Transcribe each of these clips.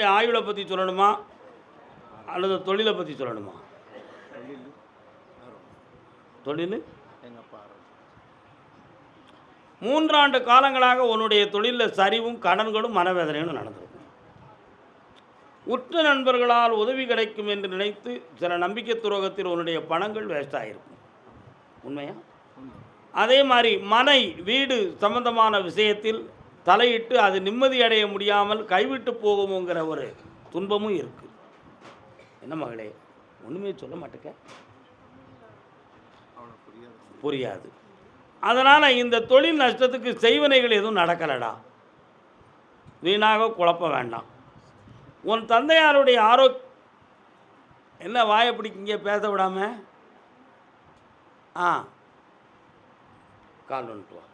உங்களுடைய ஆயுளை பற்றி சொல்லணுமா அல்லது தொழிலை பற்றி சொல்லணுமா? தொழில் 3 ஆண்டு காலங்களாக உன்னுடைய தொழிலில் சரிவும் கடன்களும் மனவேதனையும் நடந்திருக்கும். உற்ற நண்பர்களால் உதவி கிடைக்கும் என்று நினைத்து சில நம்பிக்கை துரோகத்தில் உன்னுடைய பணங்கள் வேஸ்ட் ஆகிருக்கும். உண்மையா? அதே மாதிரி மனை வீடு சம்பந்தமான விஷயத்தில் தலையிட்டு அது நிம்மதி அடைய முடியாமல் கைவிட்டு போகுமோங்கிற ஒரு துன்பமும் இருக்குது. என்ன மகளே, ஒன்றுமே சொல்ல மாட்டேக்க, புரியாது. அதனால் இந்த தொழில் நஷ்டத்துக்கு செய்வனைகள் எதுவும் நடக்கலடா, வீணாக குழப்ப வேண்டாம். உன் தந்தையாருடைய என்ன வாயை பிடிக்கிங்க பேச விடாம? கால் வந்துட்டு வா,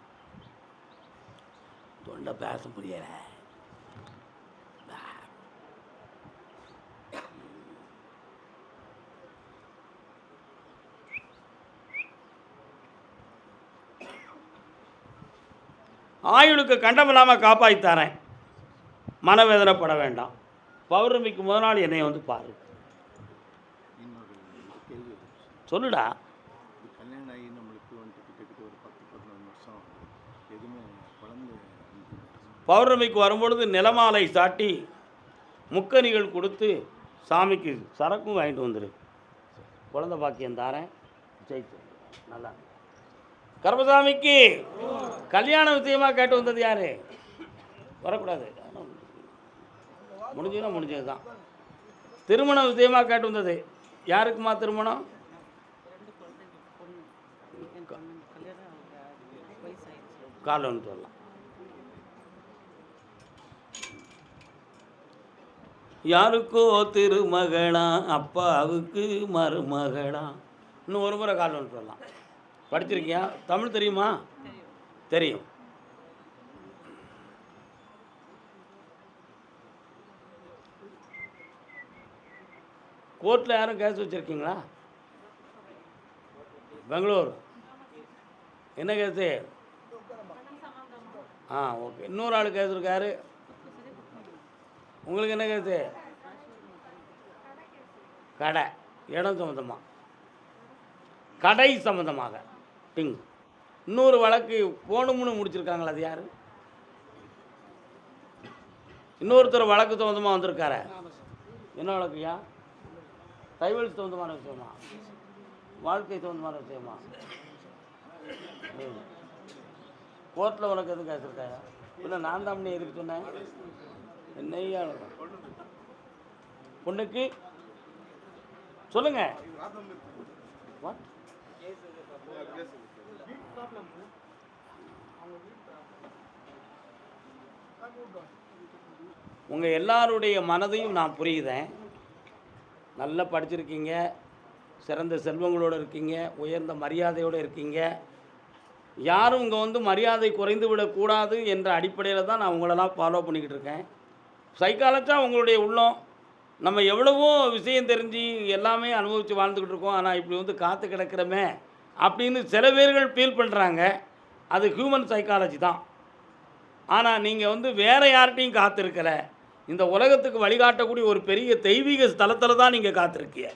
தொண்டை பேச முடியல. ஆயுளுக்கு கண்டமில்லாமல் காப்பாற்றித்தரேன், மனவேதனைப்பட வேண்டாம். பௌர்ணமிக்கு முதல் நாள் என்னை வந்து பாரு. சொல்லுடா. பௌர்ணமிக்கு வரும்பொழுது நிலமாலை சாட்டி முக்கணிகள் கொடுத்து சாமிக்கு சரக்கும் வாங்கிட்டு வந்துடு. குழந்தை பாக்கியம் தாரேன், ஜெயிச்சு நல்லா. கர்மசாமிக்கு கல்யாண விஷயமாக கேட்டு வந்தது யாரு? வரக்கூடாது, முடிஞ்சதுன்னா முடிஞ்சது தான். திருமண விஷயமாக கேட்டு வந்தது யாருக்குமா திருமணம்? கால் வந்துட்டு வரலாம். யாருக்கோ திருமகளா, அப்பாவுக்கு மருமகளா. இன்னும் ஒரு முறை கால் வந்துட்டு வரலாம். படிச்சிருக்கியா? தமிழ் தெரியுமா? தெரியும். கோர்ட்டில் யாரும் கேஸ் வச்சுருக்கீங்களா? பெங்களூர் என்ன கேஸு? ஓகே. இன்னொரு ஆள் கேஸ் இருக்காரு. உங்களுக்கு என்ன கேஸு? கடை இடம் சம்மந்தமாக, கடை சம்மந்தமாக டிங். இன்னொரு வழக்கு போகணும்னு முடிச்சிருக்காங்களா? அது யார்? இன்னொருத்தர் வழக்கு சம்மந்தமாக வந்திருக்காரு. என்ன வழக்குயா? டைவல்ஸ் சம்மந்தமான விஷயமா? வாழ்க்கை சம்மந்தமான விஷயமா? கோர்ட்டில் உனக்கு எதுவும் கேட்டிருக்காயா? இல்லை நான் தான் பண்ணி எதுக்கு சொன்னேன்? என்னையா பொண்ணுக்கு சொல்லுங்க. உங்கள் எல்லாருடைய மனதையும் நான் புரியுதேன். நல்லா படிச்சிருக்கீங்க, சிறந்த செல்வங்களோடு இருக்கீங்க, உயர்ந்த மரியாதையோடு இருக்கீங்க. யாரும் இங்கே வந்து மரியாதை குறைந்து விடக்கூடாது என்ற அடிப்படையில் தான் நான் உங்களெல்லாம் ஃபாலோ பண்ணிக்கிட்டு இருக்கேன். சைக்காலஜியாக உங்களுடைய உள்ளம், நம்ம எவ்வளவோ விஷயம் தெரிஞ்சு எல்லாமே அனுபவித்து வாழ்ந்துக்கிட்டு இருக்கோம், ஆனால் இப்படி வந்து காத்து கிடக்கிறோமே அப்படின்னு சில பேர்கள் ஃபீல் பண்ணுறாங்க. அது ஹியூமன் சைக்காலஜி தான். ஆனால் நீங்கள் வந்து வேறு யார்கிட்டையும் காத்திருக்கலை, இந்த உலகத்துக்கு வழிகாட்டக்கூடிய ஒரு பெரிய தெய்வீக ஸ்தலத்தில் தான் நீங்கள் காத்திருக்கீங்க.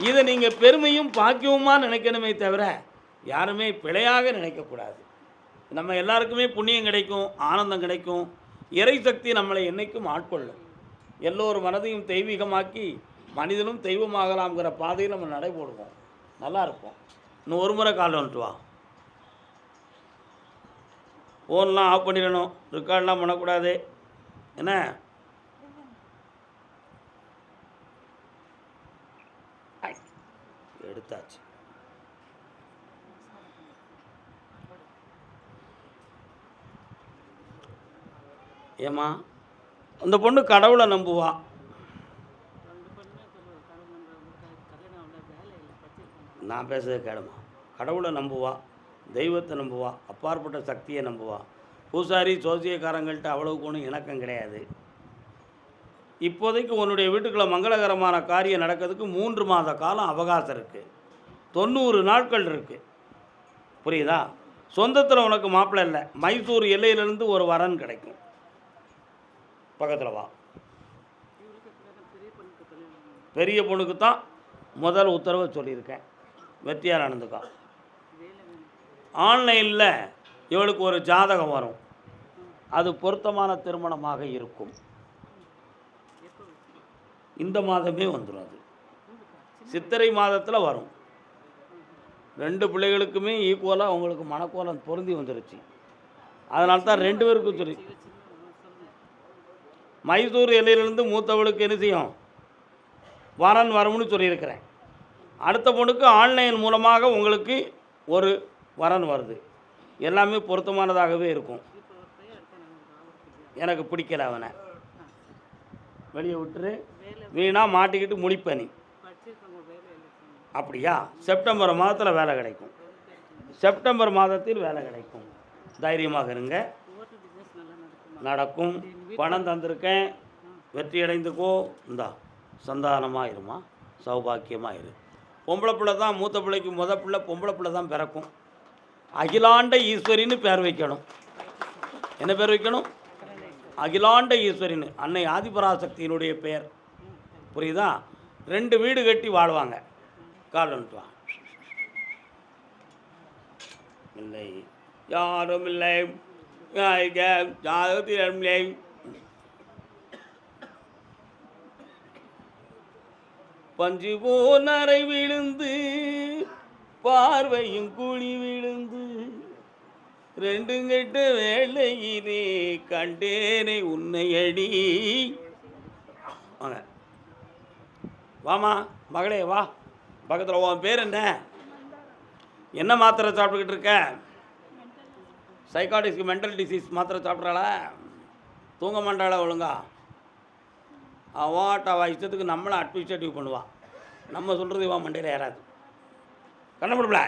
இதை நீங்கள் பெருமையும் பாக்கியவுமாக நினைக்கணுமே தவிர யாருமே பிழையாக நினைக்கக்கூடாது. நம்ம எல்லாருக்குமே புண்ணியம் கிடைக்கும், ஆனந்தம் கிடைக்கும், இறை சக்தி நம்மளை என்றைக்கும் ஆட்கொள்ளும். எல்லோரும் மனதையும் தெய்வீகமாக்கி மனிதனும் தெய்வமாகலாம்ங்கிற பாதையில் நம்ம நடைபோடுவோம், நல்லா இருப்போம். இன்னும் ஒரு முறை கால் வந்துட்டு வா. ஃபோன்லாம் ஆஃப் பண்ணிடணும், ரெக்கார்டெலாம் பண்ணக்கூடாது. என்ன எடுத்தாச்சு. ஏம்மா அந்த பொண்ணு கடவுளை நம்புவா. நான் பேசுறதை கேளுமா. கடவுளை நம்புவா, தெய்வத்தை நம்புவா, அப்பாற்பட்ட சக்தியை நம்புவா. பூசாரி சோசியக்காரங்கள்ட்ட அவ்வளவுக்கு ஒன்றும் இணக்கம் கிடையாது. இப்போதைக்கு உன்னுடைய வீட்டுக்குள்ள மங்களகரமான காரியம் நடக்கிறதுக்கு 3 மாத காலம் அவகாசம் இருக்குது, 90 நாட்கள் இருக்குது. புரியுதா? சொந்தத்தில் உனக்கு மாப்பிள்ளை இல்லை, மைசூர் எல்லையிலேருந்து ஒரு வரன் கிடைக்கும். பக்கத்தில் வா. பெரிய பொண்ணுக்கு தான் முதல் உத்தரவை சொல்லியிருக்கேன், வெற்றியார் ஆனந்துக்கா. ஆன்லைனில் இவளுக்கு ஒரு ஜாதகம் வரும், அது பொருத்தமான திருமணமாக இருக்கும். இந்த மாதமே வந்துடும். அது சித்திரை மாதத்தில் வரும். 2 பிள்ளைகளுக்குமே ஈக்குவலாக அவங்களுக்கு மனக்கோலம் பொருந்தி வந்துருச்சு. அதனால தான் 2 பேருக்கும் சொல்லி மைசூர் எல்லையிலிருந்து மூத்தவளுக்கு என்ன செய்யும், வரன் வரும்னு சொல்லியிருக்கிறேன். அடுத்த பொண்ணுக்கு ஆன்லைன் மூலமாக உங்களுக்கு ஒரு வரன் வருது. எல்லாமே பொருத்தமானதாகவே இருக்கும். எனக்கு பிடிக்கல, அவனை வெளியே விட்டுரு, வீணாக மாட்டிக்கிட்டு முடிப்பனி. அப்படியா? செப்டம்பர் மாதத்தில் வேலை கிடைக்கும். செப்டம்பர் மாதத்தில் வேலை கிடைக்கும். தைரியமாக இருங்க, நடக்கும். பணம் தந்திருக்கேன், வெற்றி அடைந்துக்கோ. இந்தா சந்தானமாக இருமா, சௌபாக்கியமாக இரு. பொம்பளை பிள்ளை தான் மூத்த பிள்ளைக்கு பிள்ளை பொம்பளை பிள்ளை தான் பிறக்கும். அகிலாண்ட ஈஸ்வரின்னு பேர் வைக்கணும். என்ன பேர் வைக்கணும்? அகிலாண்ட ஈஸ்வரின்னு, அன்னை ஆதிபராசக்தியினுடைய பெயர். புரியுதா? 2 வீடு கட்டி வாழ்வாங்க. கால் வந்துட்டு வா. இல்லை, யாரும் இல்லை, ஜாதகத்தில் இல்லை. பஞ்சு போனரை விழுந்து பார்வையும் குழி விழுந்து 2 கெட்ட வேளையிலே கண்டேனை உன்னை அடி. வாங்க, வாமா மகளே வா. பக்கத்தில் உன் பேர் என்ன? என்ன மாத்திரை சாப்பிட்டுக்கிட்டு இருக்க? சைக்காட்டிஸ்க்கு மென்டல் டிசீஸ் மாத்திரை சாப்பிட்றாளா? தூங்க மாட்டாளா ஒழுங்கா? அவள் இஷ்டத்துக்கு நம்மளை அட்மினிஸ்ட்ரேட்டிவ் பண்ணுவாள். நம்ம சொல்கிறது இவன் மண்டையில் ஏறாது. கண்ணப்படுப்பல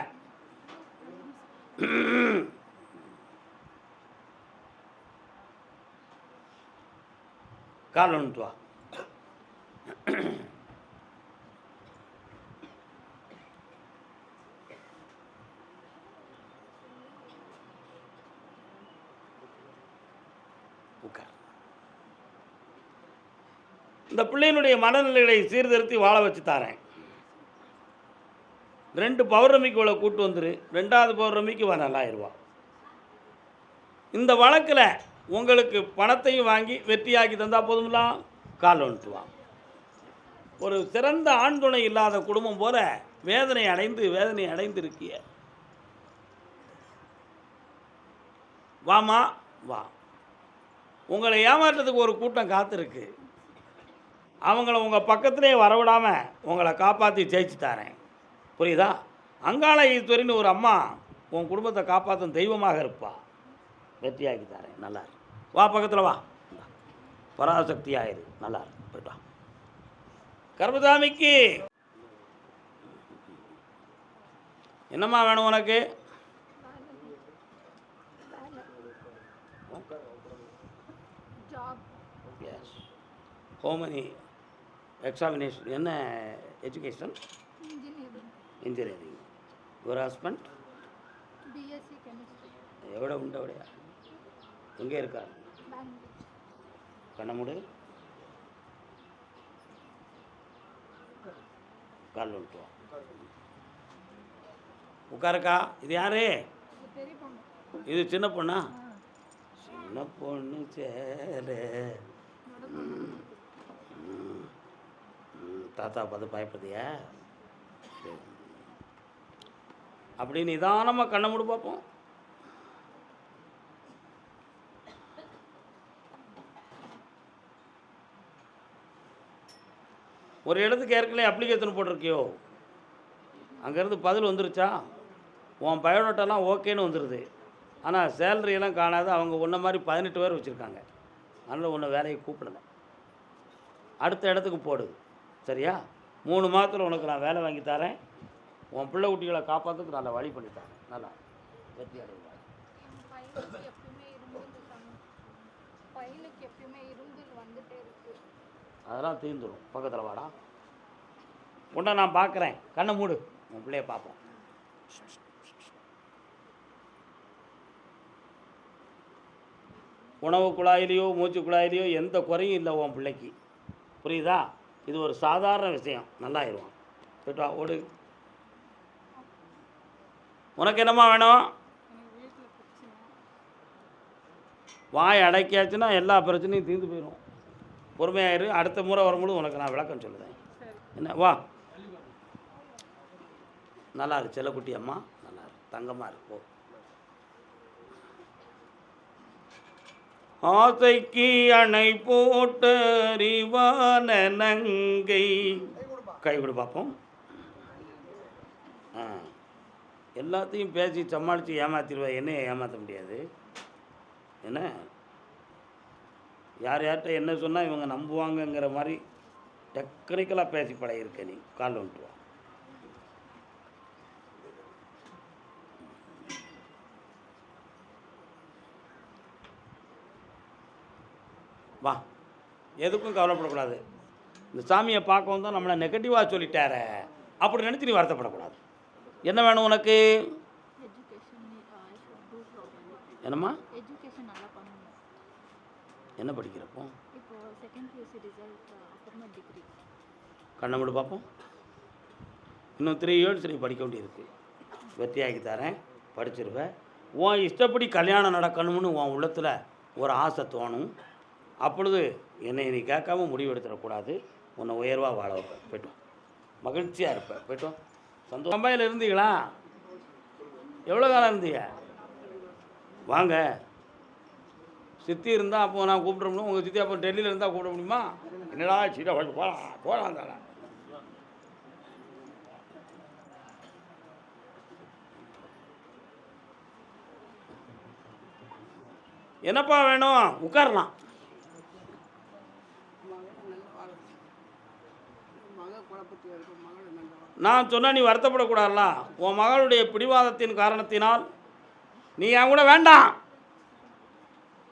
கால் வந்துட்டு வா. இந்த பிள்ளையினுடைய மனநிலைகளை சீர்திருத்தி வாழ வச்சு தாரேன். 2 பௌர்ணமிக்கு இவளை கூட்டு வந்துரு, 2வது பௌர்ணமிக்கு இவன் நல்லாயிருவா. இந்த வழக்கில் உங்களுக்கு பணத்தையும் வாங்கி வெற்றியாக்கி தந்தால் போதும்லாம். கால் வந்துட்டுவான். ஒரு சிறந்த ஆண் துணை இல்லாத குடும்பம் போல வேதனை அடைந்து இருக்கிய. வாமா வா. உங்களை ஏமாற்றத்துக்கு ஒரு கூட்டம் காத்திருக்கு. அவங்கள உங்கள் பக்கத்திலே வரவிடாமல் உங்களை காப்பாற்றி ஜெயிச்சு தரேன். புரியுதா? அங்காள ஈஸ்வரின்னு ஒரு அம்மா உன் குடும்பத்தை காப்பாற்றும் தெய்வமாக இருப்பா. வெற்றியாக்கி தரேன். நல்லா வா, பக்கத்தில் வா. பராசக்தி ஆயிரு. நல்லா போய்ட்டு வா. கர்மசாமிக்கு என்னம்மா வேணும் உனக்கு? எஸ். ஹோமனி எக்ஸாமினேஷன் என்ன education? Engineering. Your husband? BSc chemistry. எவ்வளோ உண்டு அவடையா? எங்கே இருக்கார்? கண்ணமுடு கால் வந்துட்டு வா. உட்காருக்கா. இது யாரு? இது சின்ன பொண்ணா? சின்ன பொண்ணு சேரு. தாத்தா பார்த்து பயப்படுதியா? அப்படி நிதானமாக கண்ணை மூடு பார்ப்போம். ஒரு இடத்துக்கு ஏற்கனவே அப்ளிகேஷன் போட்டிருக்கியோ, அங்கேருந்து பதில் வந்துருச்சா? உன் பயோடேட்டாலாம் ஓகேன்னு வந்துடுது. ஆனால் சேலரியெல்லாம் காணாது. அவங்க உன்ன மாதிரி 18 பேர் வச்சுருக்காங்க. அதனால் உன்னை வேலையை கூப்பிடலை. அடுத்த இடத்துக்கு போடுது. சரியா? 3 மாதத்தில் உனக்கு நான் வேலை வாங்கி தரேன். உன் பிள்ளை குட்டிகளை காப்பாற்றுறதுக்கு நல்லா வழி பண்ணித்தரேன். நல்லா வெற்றி அடைவாங்க. அதெல்லாம் தீர்ந்துடும். பக்கத்தில் வாடா. உன்னை நான் பார்க்குறேன். கண்ணை மூடு, உன் பிள்ளைய பார்ப்போம். உணவு குழாயிலையோ மூச்சு குழாயிலையோ எந்த குறையும் இல்லை உன் பிள்ளைக்கு. புரியுதா? இது ஒரு சாதாரண விஷயம். நல்லாயிருவான். போய்ட்டு வா, ஓடு. உனக்கு என்னம்மா வேணும்? வாய் அடைக்காச்சுன்னா எல்லா பிரச்சனையும் தீர்ந்து போயிடும். பொறுமையாயிரு. அடுத்த முறை வரும்போது உனக்கு நான் விளக்கம் சொல்லுதேன். என்ன வா, நல்லா இருக்கு செல்லக்குட்டி அம்மா, நல்லா இருக்கு, தங்கமாக இருக்கு. போ. ஆசைக்கு அணை போட்ட அறிவான நங்கை. கை கொடு பார்ப்போம். எல்லாத்தையும் பேசி சமாளித்து ஏமாற்றிடுவா. என்னையை ஏமாற்ற முடியாது. என்ன யார் யார்கிட்ட என்ன சொன்னால் இவங்க நம்புவாங்கங்கிற மாதிரி டெக்னிக்கலாக பேசி பழகிருக்க. நீ கால் வந்துட்டு வா. வா, எதுக்கும் கவலைப்படக்கூடாது. இந்த சாமியை பார்க்க வந்தால் நம்மளை நெகட்டிவாக சொல்லிட்டார அப்படி நினச்சி நீ வருத்தப்படக்கூடாது. என்ன வேணும் உனக்கு? என்னம்மா? என்ன படிக்கிறப்போ? கண்ணை மூடு பார்ப்போம். இன்னும் 3 years நீ படிக்க வேண்டியிருக்கு. வெற்றியாக்கி தரேன், படிச்சிருவேன். உன் இஷ்டப்படி கல்யாணம் நடக்கணும்னு உன் உள்ளத்தில் ஒரு ஆசை தோணும். அப்பொழுது என்னை நீ கேட்காம முடிவு எடுத்துடக்கூடாது. உன்னை உயர்வாக வாழ வைப்பேன். போய்ட்டோம். மகிழ்ச்சியாக இருப்பேன். போய்ட்டோம். சந்தோஷம். மும்பையில் இருந்தீங்களா? எவ்வளோ காலம் இருந்தீங்க? வாங்க. சித்தி இருந்தால் அப்போ நான் கூப்பிட முடியும். உங்கள் சித்தி அப்போ டெல்லியில் இருந்தால் கூப்பிட முடியுமா? என்னடா சீட்டை போகலாம் தானே. என்னப்பா வேணும்? உட்காரலாம். நான் சொன்னால் நீ வருத்தப்படக்கூடாதுல்ல. உன் மகளுடைய பிடிவாதத்தின் காரணத்தினால் நீ என் கூட வேண்டாம்,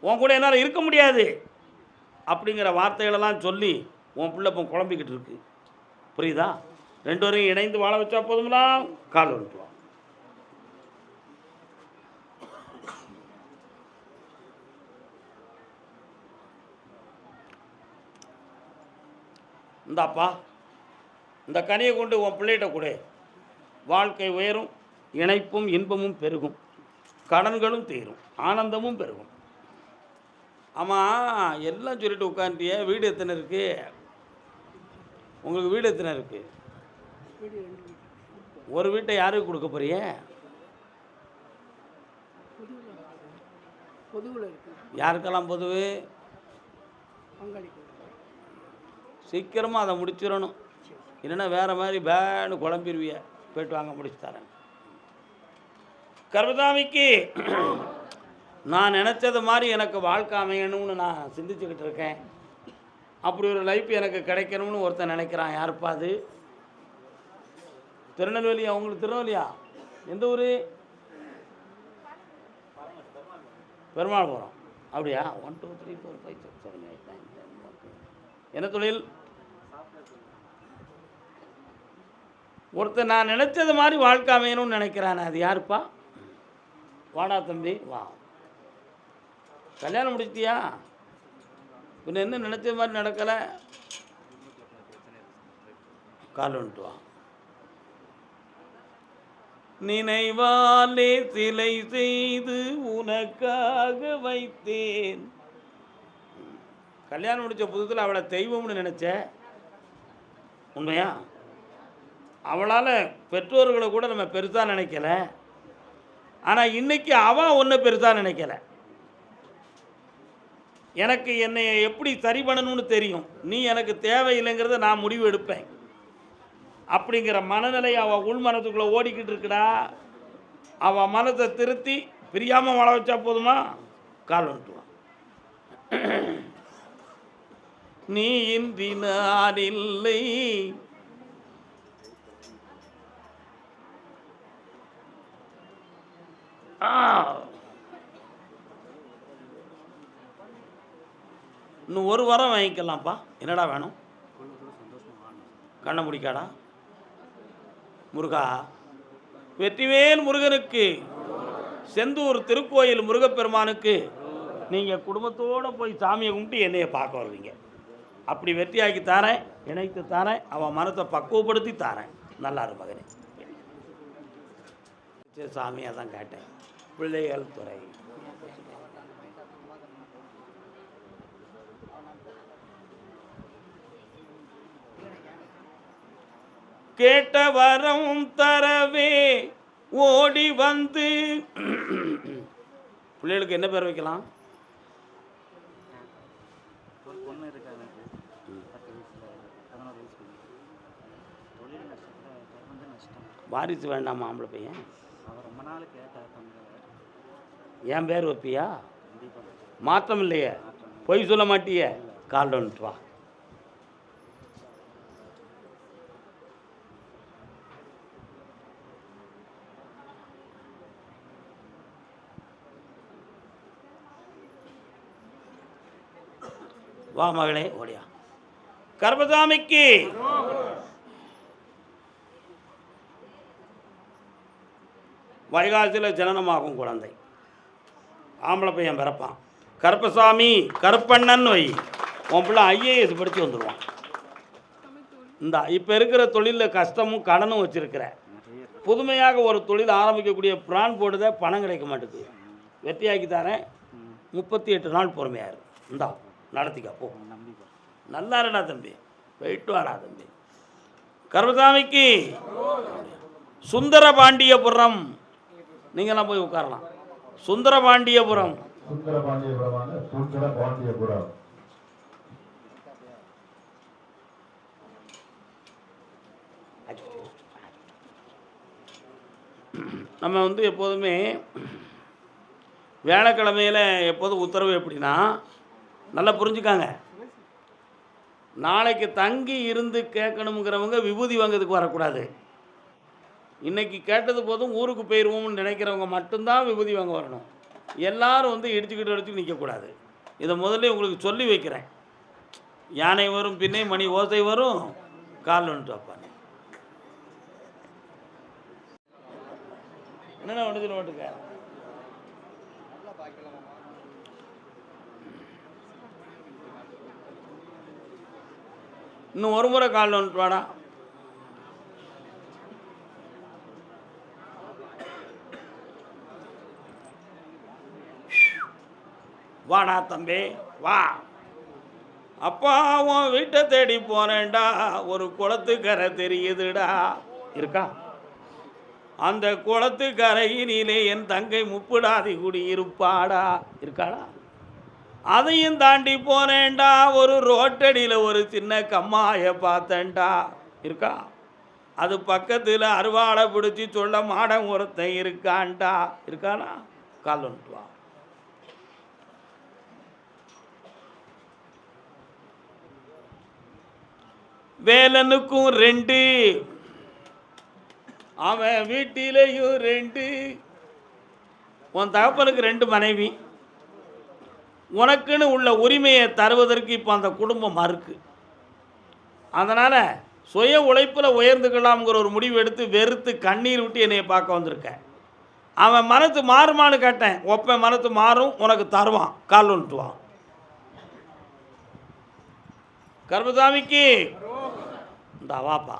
உன் கூட என்னால் இருக்க முடியாது அப்படிங்கிற வார்த்தைகளெல்லாம் சொல்லி உன் பிள்ளை இப்போ குழம்பிக்கிட்டு இருக்கு. புரியுதா? 2 பேரையும் இணைந்து வாழ வச்சா போதுங்களா? கால் வந்துட்டு வா. இந்தாப்பா, இந்த கனியை கொண்டு உன் பிள்ளைகிட்ட கொடு. வாழ்க்கை உயரும், இணைப்பும் இன்பமும் பெருகும், கடன்களும் தீரும், ஆனந்தமும் பெருகும். ஆமாம், எல்லாம் சொல்லிட்டு உட்காந்துட்டிய. வீடு எத்தனை இருக்குது உங்களுக்கு? வீடு எத்தனை இருக்குது? ஒரு வீட்டை யாருக்கு கொடுக்க போறிய? யாருக்கெல்லாம் பொதுவு? சீக்கிரமாக அதை முடிச்சிடணும். இல்லைன்னா வேறு மாதிரி பேன்னு குழம்பிடுவிய. போய்ட்டு வாங்க, முடிச்சு தரேன். கர்மசாமிக்கு நான் நினச்சது மாதிரி எனக்கு வாழ்க்கை அமையணும்னு நான் சிந்திச்சுக்கிட்டு இருக்கேன். அப்படி ஒரு லைஃப் எனக்கு கிடைக்கணும்னு ஒருத்தன் நினைக்கிறான். யாருப்பா அது? திருநெல்வேலியா? உங்களுக்கு திருநெல்வேலியா? எந்த ஊர்? பெருமாள்புரம். அப்படியா? 1 2 3 4 5 6 7 8 9 10. என்ன தொழில்? ஒருத்தர் நான் நினச்சது மாதிரி வாழ்க்கை அமையணும்னு நினைக்கிறானே, அது யாருப்பா? வாடா தம்பி, வா. கல்யாணம் முடிச்சிட்டியா? பின்ன என்ன நினச்சது மாதிரி நடக்கலை? கால் வந்துட்டு வா. நினைவாலே சிலை செய்து உனக்காக வைத்தேன். கல்யாணம் முடித்த புதுத்தில் அவளை தெய்வம்னு நினச்ச. உண்மையா? அவளால் பெற்றோர்களை கூட நம்ம பெருசாக நினைக்கல. ஆனால் இன்றைக்கி அவள் ஒன்று பெருசாக நினைக்கலை. எனக்கு என்னை எப்படி சரி பண்ணணும்னு தெரியும். நீ எனக்கு தேவையில்லைங்கிறத நான் முடிவு எடுப்பேன் அப்படிங்கிற மனநிலை அவள் உள் மனத்துக்குள்ளே ஓடிக்கிட்டு இருக்குடா. அவள் மனத்தை திருத்தி பிரியாமல் வாழ வச்சா போதுமா? கால் வந்துட்டுவான். நீ இன்றி நான் இல்லை, இன்னும் 1 வாரம் வாங்கிக்கலாம்ப்பா. என்னடா வேணும்? கண்ணை முடிக்காடா. முருகா, வெற்றிவேல் முருகனுக்கு, செந்தூர் திருக்கோயில் முருகப்பெருமானுக்கு நீங்கள் குடும்பத்தோடு போய் சாமியை கும்பிட்டு என்னையை பார்க்க வருவீங்க. அப்படி வெற்றியாக்கி தாரேன், இணைத்து தாரேன், அவன் மனத்தை பக்குவப்படுத்தி தாரேன். நல்லா இரு மகனே. சாமியாக தான் கேட்டேன். பிள்ளைகள் துறை கேட்ட வரம் தரவே ஓடி வந்து. பிள்ளைகளுக்கு என்ன பேர் வைக்கலாம்? வாரிசு வேண்டாம் ஆம்பளை பையன். என் பேர் வைப்பியா? மாற்றம் இல்லையே, பொய் சொல்ல மாட்டியே. கால் வந்துட்டு வா. வா மகளே, ஓடியா. கர்பசாமிக்கு வைகாசியில் ஜனனமாகும் குழந்தை. ஆம்பளை பையன் பிறப்பான். கருப்பசாமி கருப்பண்ணன் வை. உன் பிள்ளை ஐஏஎஸ் படித்து வந்துடுவான். இந்த இப்போ இருக்கிற தொழிலில் கஷ்டமும் கடனும் வச்சுருக்கிற, புதுமையாக ஒரு தொழில் ஆரம்பிக்கக்கூடிய பிளான் போடுத, பணம் கிடைக்க மாட்டேங்குது. வெற்றியாக்கி தரேன். 38 நாள் பொறுமையாக இரு. இந்தா நடத்திக்கா போ. நல்லா இருடா தம்பி, போயிட்டு வாடா தம்பி. கருப்பசாமிக்கு சுந்தரபாண்டியபுரம். நீங்களாம் போய் உட்காரலாம். சுந்தரபாண்டியபுரம். நம்ம வந்து எப்போதுமே வியாழக்கிழமையில் எப்போதும் உத்தரவு எப்படின்னா, நல்லா புரிஞ்சுக்காங்க. நாளைக்கு தங்கி இருந்து கேட்கணுங்கிறவங்க விபூதி வாங்கிறதுக்கு வரக்கூடாது. இன்றைக்கி கேட்டது போதும் ஊருக்கு போயிடுவோம்னு நினைக்கிறவங்க மட்டும்தான் விபூதி வாங்க வரணும். எல்லோரும் வந்து இடிச்சுக்கிட்டு நிற்கக்கூடாது. இதை முதல்ல உங்களுக்கு சொல்லி வைக்கிறேன். யானை வரும் பின்னே மணி ஓசை வரும், கால் வந்துட்டு வைப்பாங்க. என்னென்ன ஒன்றுதில் ஓட்டுக்க. இன்னும் ஒரு முறை கால் வந்துட்டு வாடா. வாடா தம்பி வா. அப்பா உன் வீட்டை தேடி போனேன்டா, ஒரு குளத்துக்கரை தெரியுதுடா. இருக்கா? அந்த குளத்துக்கரையினிலே என் தங்கை முப்புடாதி குடி இருப்பாடா. இருக்காடா? அதையும் தாண்டி போனேன்டா, ஒரு ரோட்டடியில் ஒரு சின்ன கம்மாயை பார்த்தேன்டா. இருக்கா? அது பக்கத்தில் அருவாளை பிடிச்சி சொல்ல மாடம் ஒருத்தன் இருக்கான்டா. இருக்கானா? கால் வந்துட்டு வா. வேலனுக்கும் 2, அவன் வீட்டிலேயும் 2. உன் தகப்பனுக்கு 2 மனைவி. உனக்குன்னு உள்ள உரிமையை தருவதற்கு இப்போ அந்த குடும்பம் மறுக்கு. அதனால் சுய உழைப்பில் உயர்ந்துக்கலாம்ங்கிற ஒரு முடிவு எடுத்து வெறுத்து கண்ணீர் விட்டு என்னையை பார்க்க வந்திருக்கேன். அவன் மனத்து மாறுமானு கேட்டேன். ஒப்ப மனத்து மாறும், உனக்கு தருவான். கால் வந்துட்டுவான். கர்பசாமிக்கு இந்த வாப்பா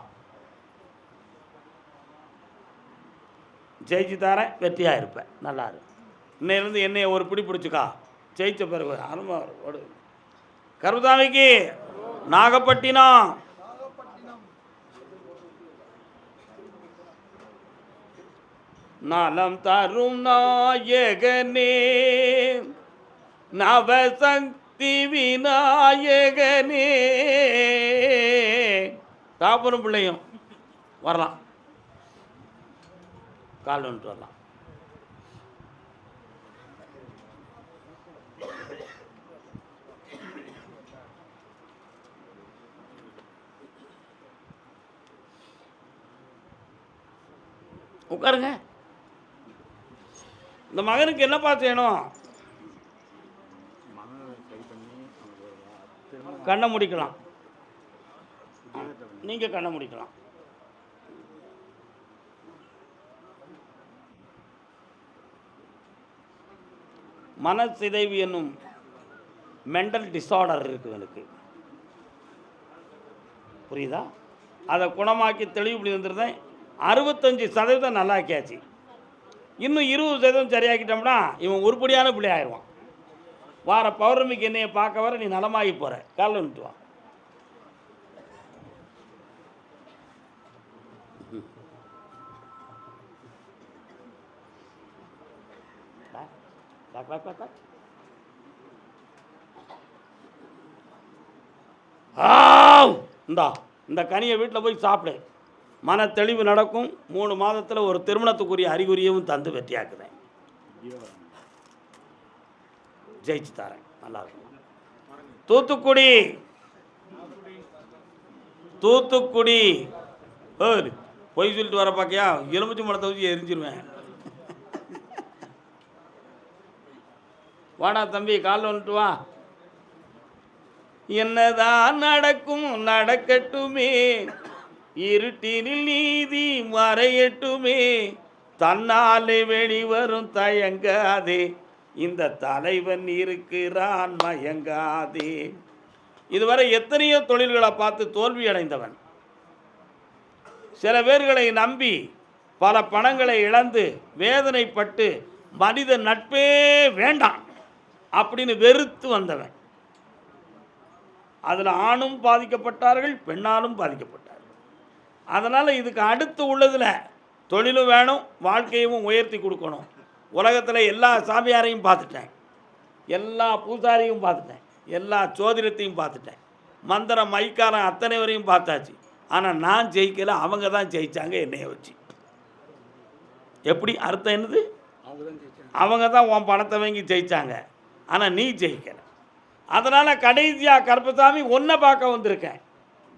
ஜெயிச்சு தரேன். வெற்றியாக இருப்பேன். நல்லா இரு. இன்னையிலேருந்து என்னைய ஒரு பிடி பிடிச்சிக்கா. ஜெயிச்ச பிறகு அனுபவம். கர்பசாமிக்கு நாகப்பட்டினம். நலம் தரும் நாயகனே, நவசக்தி விநாயகனே. தாப்பனும் பிள்ளையும் வரலாம். கால் வந்துட்டு வரலாம். உட்காருங்க. இந்த மகனுக்கு என்னப்பா செய்யணும்? கண்ணை முடிக்கலாம். நீங்கள் கண்ணை முடிக்கலாம். மனசிதைவு என்னும் மென்டல் டிஸார்டர் இருக்குது எனக்கு, புரியுதா? அதை குணமாக்கி தெளிவுபடி வந்துருந்தேன். 65% நல்லாக்கியாச்சு. இன்னும் 20% சரியாக்கிட்டோம்னா இவன் உருப்படியான பிள்ளை ஆயிடுவான். வார பௌர்ணமிக்கு என்னையை பார்க்க வர நீ நலமாகி போகிற. காலைல வந்துட்டு வா. இந்தா இந்த கனியை வீட்டில் போய் சாப்பிடு. மன தெளிவு நடக்கும். 3 மாதத்தில் ஒரு திருமணத்துக்குரிய அறிகுறியும் தந்து வெற்றியாக்குறேன். ஜெயிச்சு தரேன். நல்லா இருக்கும். தூத்துக்குடி தூத்துக்குடி பொய் சொல்லிட்டு வர பார்க்கியா? எலுமிச்சை மரத்தை வச்சு எரிஞ்சிருவேன். வாடா தம்பி, காலில் வந்துட்டு வா. என்னதான் நடக்கும் நடக்கட்டுமே, இருட்டினில் நீதி மறையட்டுமே, தன்னாலே வெளிவரும் தயங்காதே, இந்த தலைவன் இருக்கிறான் மயங்காதே. இதுவரை எத்தனையோ தொழில்களை பார்த்து தோல்வி அடைந்தவன், சில பேர்களை நம்பி பல பணங்களை இழந்து வேதனைப்பட்டு மனித நட்பே வேண்டாம் அப்படின்னு வெறுத்து வந்தவன். அதில் ஆணும் பாதிக்கப்பட்டார்கள், பெண்ணாலும் பாதிக்கப்பட்டார்கள். அதனால் இதுக்கு அடுத்து உள்ளதில் தொழிலும் வேணும், வாழ்க்கையும் உயர்த்தி கொடுக்கணும். உலகத்தில் எல்லா சாமியாரையும் பார்த்துட்டேன், எல்லா பூசாரியும் பார்த்துட்டேன், எல்லா சோதிடத்தையும் பார்த்துட்டேன், மந்திர மைக்காரன் அத்தனை வரையும் பார்த்தாச்சு. ஆனால் நான் ஜெயிக்கலை, அவங்க தான் ஜெயித்தாங்க என்னைய வச்சு. எப்படி அர்த்தம் என்னது? அவங்க தான் உன் பணத்தை வாங்கி ஜெயித்தாங்க, ஆனால் நீ ஜெயிக்கலை. அதனால் கடைசியாக கருப்பசாமி ஒன்றை பார்க்க வந்திருக்கேன்.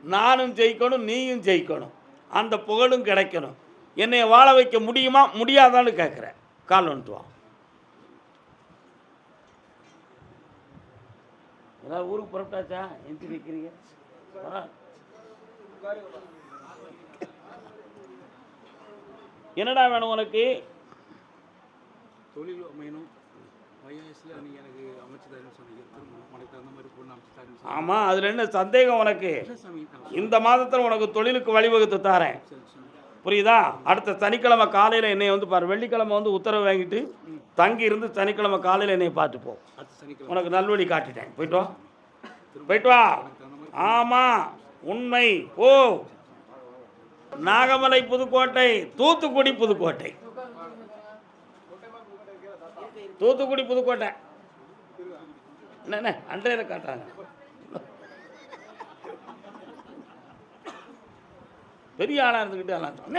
நானும் ஜெயிக்கணும், நீயும் ஜெயிக்கணும், அந்த புகழும் கிடைக்கணும். என்னை வாழ வைக்க முடியுமா முடியாதான்னு கேட்குறேன். கால் வந்துட்டு வா. எல்லாரும் ஊருக்கு புறப்பட்டாச்சா? எந்த நிற்கிறீங்க? என்னடா வேணும் உனக்கு? தொழில் அமையணும். வயசில் நீங்கள் எனக்கு அமைச்சு தரேன்னு சொன்னீங்க. உனக்கு தகுந்த மாதிரி பொண்ணு அமைச்சு தரேன். ஆமாம், அதில் என்ன சந்தேகம் உனக்கு? இந்த மாதத்தில் உனக்கு தொழிலுக்கு வழிவகுத்து தாரேன், புரியுதா? அடுத்த சனிக்கிழமை காலையில் என்னை வந்து பாரு. வெள்ளிக்கிழமை வந்து உத்தரவு வாங்கிட்டு தங்கி இருந்து சனிக்கிழமை காலையில் என்னை பார்த்து போ. உனக்கு நல்வழி காட்டிட்டேன். போயிட்டு வா, போயிட்டு வா. ஆமாம், உண்மை. ஓ, நாகமலை புதுக்கோட்டை, தூத்துக்குடி புதுக்கோட்டை, தூத்துக்குடி புதுக்கோட்டை. என்ன அன்றைய காட்டுறாங்க. பெரிய ஆளாக இருந்துக்கிட்டு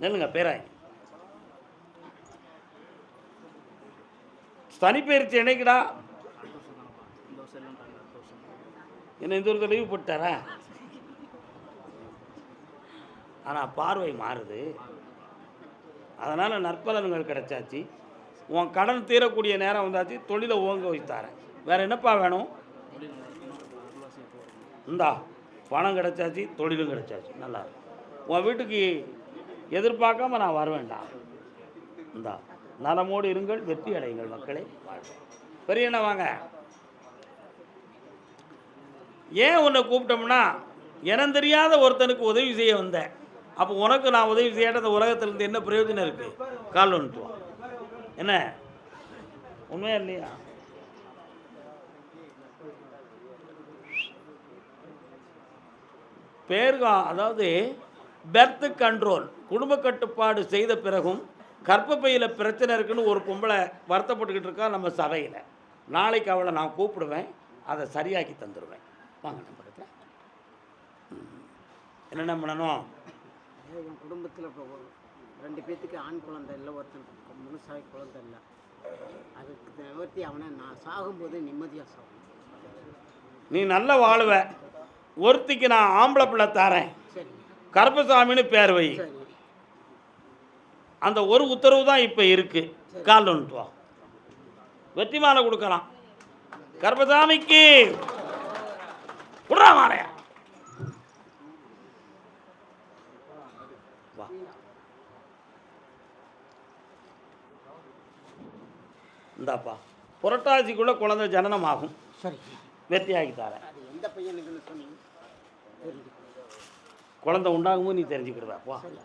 நெல்லுங்க பேராய். சனிப்பெயர்ச்சி என்னைக்குடா? என்ன இந்த ஒரு லீவு போட்டாரா? ஆனால் பார்வை மாறுது, அதனால் நற்பலன்கள் கிடைச்சாச்சு. உன் கடன் தீரக்கூடிய நேரம் வந்தாச்சு. தொழிலை ஓங்க வைத்தாரேன். வேறு என்னப்பா வேணும்? இந்தா பணம் கிடைச்சாச்சு, தொழிலும் கிடைச்சாச்சு. நல்லா உன் வீட்டுக்கு எதிர்பார்க்காம நான் வரவேண்டா. இந்தா நலமோடு இருங்கள், வெற்றி அடையுங்கள் மக்களே. பெரியண்ணா வாங்க. ஏன் உன்னை கூப்பிட்டோம்னா, இனம் தெரியாத ஒருத்தனுக்கு உதவி செய்ய வந்தேன். அப்போ உனக்கு நான் உதவி செய்யாட்ட அந்த உலகத்திலேருந்து என்ன பிரயோஜனம் இருக்குது? கால் வந்துட்டு வா. என்ன உண்மையா இல்லையா? பேர்கா, அதாவது பெர்த் கண்ட்ரோல், குடும்ப கட்டுப்பாடு செய்த பிறகும் கர்ப்பப்பையில் பிரச்சனை இருக்குன்னு ஒரு பொம்பளை வருத்தப்பட்டுக்கிட்டு இருக்கா நம்ம சபையில். நாளைக்கு அவளை நான் கூப்பிடுவேன், அதை சரியாக்கி தந்துடுவேன். வாங்க நம்ம பக்கத்தில். என்னென்ன பண்ணணும்? என் குடும்பத்தில் இப்போ 2 பேர்த்துக்கு ஆண் குழந்தை இல்லை, ஒருத்தன் முழுசாக குழந்தை இல்லை. அதுக்கு நிவர்த்தி அவனை நான் சாகும்போது நிம்மதியாக சாகும். நீ நல்ல வாழ்வ. ஒருத்திக்கு நான் ஆம்பளை பிள்ளை தரேன், கருப்பசாமின்னு பேர் வை. அந்த ஒரு உத்தரவு தான் இப்போ இருக்குது. கால் வந்துட்டு வா. வெற்றி மாலை கொடுக்கலாம் கருப்பசாமிக்கு. விட்றா மாலையா. வா. இந்தாப்பா புரட்டாசிக்குள்ளே குழந்தை ஜனனம் ஆகும், சரி, வெற்றியாகி தரேன். அது எந்த பையனுக்குன்னு சொன்னீங்க? தெரிஞ்சு குழந்தை உண்டாகும்போது நீ தெரிஞ்சுக்கிடுதாப்பா. சரி.